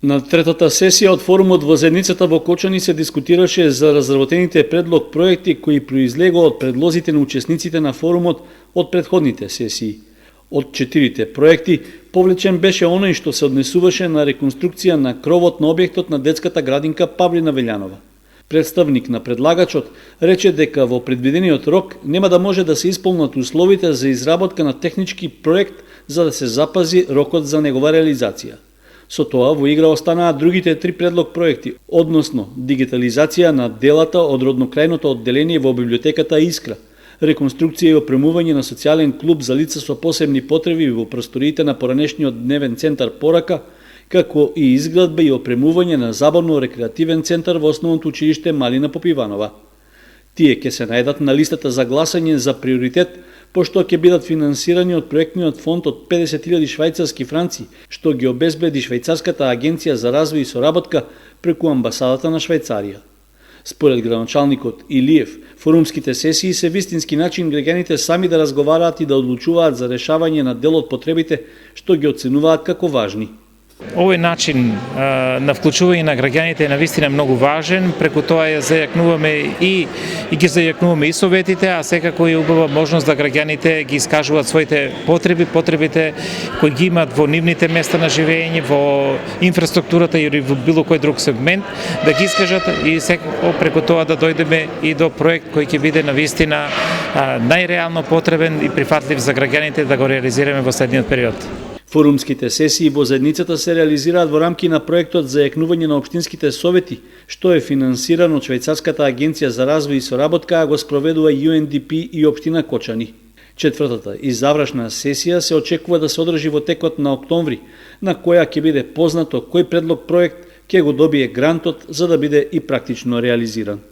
На третата сесија од форумот во Зедницата во Кочани се дискутираше за разработените предлог проекти кои произлегоа од предлозите на учесниците на форумот од претходните сесии. Од 4 проекти, повлечен беше оној што се однесуваше на реконструкција на кровот на објектот на детската градинка Павлина Велјанова. Представник на предлагачот рече дека во предвидениот рок нема да може да се исполнат условите за изработка на технички проект за да се запази рокот за негова реализација. Со тоа во игра останаа другите 3 предлог проекти, односно дигитализација на делата од роднокрајното одделение во библиотеката Искра, реконструкција и опремување на социјален клуб за лица со посебни потреби во просториите на поранешниот дневен центар Порака, како и изградба и опремување на забавно-рекреативен центар во основното училиште Малина Попиванова. Тие ќе се најдат на листата за гласање за приоритет, пошто ќе бидат финансирани од проектниот фонд од 50.000 швајцарски франци, што ги обезбеди Швајцарската агенција за развој и соработка преку амбасадата на Швајцарија. Според градоначалникот Илиев, форумските сесии се вистински начин граѓаните сами да разговараат и да одлучуваат за решавање на дел од потребите, што ги оценуваат како важни. Овој начин на вклучување на граѓаните е навистина многу важен, преку тоа ја зајакнуваме и ги зајакнуваме и советите, а секако е убава можност да граѓаните ги искажуваат своите потребите кои ги имаат во нивните места на живење, во инфраструктурата или во било кој друг сегмент, да ги искажат и секако преку тоа да дојдеме и до проект кој ќе биде навистина најреално потребен и прифатлив за граѓаните да го реализираме во следниот период. Форумските сесии во Зедницата се реализираат во рамки на проектот за јакнување на општинските совети, што е финансиран од Швајцарската агенција за развој и соработка, а го спроведува UNDP и општина Кочани. Четвртата и завршна сесија се очекува да се одржи во текот на октомври, на која ќе биде познато кој предлог проект ќе го добие грантот за да биде и практично реализиран.